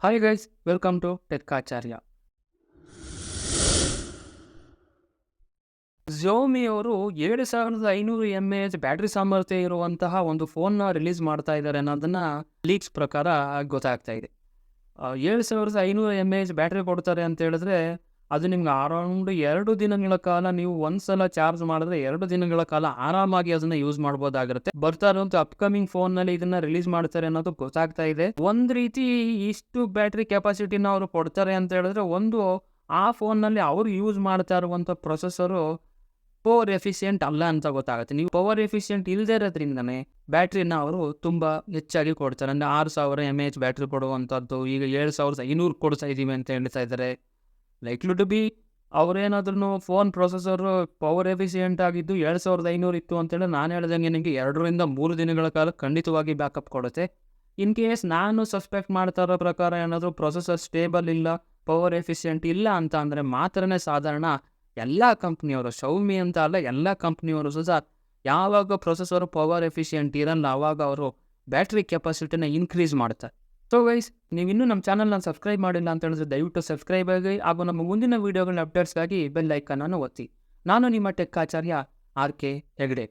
Hi guys, welcome to Techkacharya. Xiaomi ಅವರು 7500 mAh battery ಸಾಮರ್ಥ್ಯ ಇರುವಂತಹ ಒಂದು ಫೋನ್ನ ರಿಲೀಸ್ ಮಾಡ್ತಾ ಇದ್ದಾರೆ ಅನ್ನೋದನ್ನ ಲೀಕ್ಸ್ ಪ್ರಕಾರ ಗೊತ್ತಾಗ್ತಾ ಇದೆ. 7500 mAh ಬ್ಯಾಟ್ರಿ ಕೊಡ್ತಾರೆ ಅಂತ ಹೇಳಿದ್ರೆ ಅದು ನಿಮ್ಗೆ ಅರೌಂಡ್ 2 ದಿನಗಳ ಕಾಲ ನೀವು ಒಂದ್ಸಲ ಚಾರ್ಜ್ ಮಾಡಿದ್ರೆ 2 ದಿನಗಳ ಕಾಲ ಆರಾಮಾಗಿ ಅದನ್ನ ಯೂಸ್ ಮಾಡ್ಬೋದಾಗಿರುತ್ತೆ. ಬರ್ತಾ ಇರುವಂತ ಅಪ್ಕಮಿಂಗ್ ಫೋನ್ನಲ್ಲಿ ಇದನ್ನ ರಿಲೀಸ್ ಮಾಡ್ತಾರೆ ಅನ್ನೋದು ಗೊತ್ತಾಗ್ತಾ ಇದೆ. ಒಂದ್ ರೀತಿ ಇಷ್ಟು ಬ್ಯಾಟ್ರಿ ಕೆಪಾಸಿಟಿನ ಅವರು ಕೊಡ್ತಾರೆ ಅಂತ ಹೇಳಿದ್ರೆ ಒಂದು ಆ ಫೋನ್ನಲ್ಲಿ ಅವರು ಯೂಸ್ ಮಾಡ್ತಾ ಇರುವಂಥ ಪ್ರೊಸೆಸರು ಪವರ್ ಎಫಿಷಿಯೆಂಟ್ ಅಲ್ಲ ಅಂತ ಗೊತ್ತಾಗುತ್ತೆ. ನೀವು ಪವರ್ ಎಫಿಷಿಯೆಂಟ್ ಇಲ್ಲದೆ ಇರೋದ್ರಿಂದನೇ ಬ್ಯಾಟ್ರಿನ ಅವರು ತುಂಬ ಹೆಚ್ಚಾಗಿ ಕೊಡ್ತಾರೆ. ಅಂದರೆ 6000 mAh ಬ್ಯಾಟ್ರಿ ಕೊಡುವಂಥದ್ದು ಈಗ 7500 ಕೊಡ್ತಾ ಇದ್ದೀವಿ ಅಂತ ಹೇಳ್ತಾ ಇದ್ದಾರೆ. ಲೈಕ್ಲಿ ಟು ಬಿ ಅವ್ರೇನಾದ್ರೂ ಫೋನ್ ಪ್ರೊಸೆಸರು ಪವರ್ ಎಫಿಷಿಯೆಂಟ್ ಆಗಿದ್ದು 7500 ಇತ್ತು ಅಂತೇಳಿ ನಾನು ಹೇಳ್ದಂಗೆ ನಿಮಗೆ 2 ರಿಂದ 3 ದಿನಗಳ ಕಾಲ ಖಂಡಿತವಾಗಿ ಬ್ಯಾಕಪ್ ಕೊಡುತ್ತೆ. ಇನ್ ಕೇಸ್ ನಾನು ಸಸ್ಪೆಕ್ಟ್ ಮಾಡ್ತಾ ಇರೋ ಪ್ರಕಾರ ಏನಾದರೂ ಪ್ರೊಸೆಸರ್ ಸ್ಟೇಬಲ್ ಇಲ್ಲ, ಪವರ್ ಎಫಿಷಿಯೆಂಟ್ ಇಲ್ಲ ಅಂತ ಅಂದರೆ ಮಾತ್ರನೇ ಸಾಧಾರಣ ಎಲ್ಲ ಕಂಪ್ನಿಯವರು, ಶೌಮಿ ಅಂತ ಅಲ್ಲ ಎಲ್ಲ ಕಂಪ್ನಿಯವರು ಸಹ ಯಾವಾಗ ಪ್ರೊಸೆಸರ್ ಪವರ್ ಎಫಿಷಿಯೆಂಟ್ ಇರಲ್ಲ ಆವಾಗ ಅವರು ಬ್ಯಾಟ್ರಿ ಕೆಪಾಸಿಟಿನ ಇನ್ಕ್ರೀಸ್ ಮಾಡ್ತಾರೆ. ಸೊ ಗೈಸ್, ನೀವು ಇನ್ನೂ ನಮ್ಮ ಚಾನಲ್ನ ಸಬ್ಸ್ಕ್ರೈಬ್ ಮಾಡಿಲ್ಲ ಅಂತ ಹೇಳಿದ್ರೆ ದಯವಿಟ್ಟು ಸಬ್ಸ್ಕ್ರೈಬ್ ಆಗಿ ಹಾಗೂ ನಮ್ಮ ಮುಂದಿನ ವೀಡಿಯೋಗಳ ಅಪ್ಡೇಟ್ಸ್ಗಾಗಿ ಬೆಲ್ ಐಕನನ್ನು ಒತ್ತಿ. ನಾನು ನಿಮ್ಮ ಟೆಕ್ಕಾಚಾರ್ಯ RK ಹೆಗ್ಡೆ.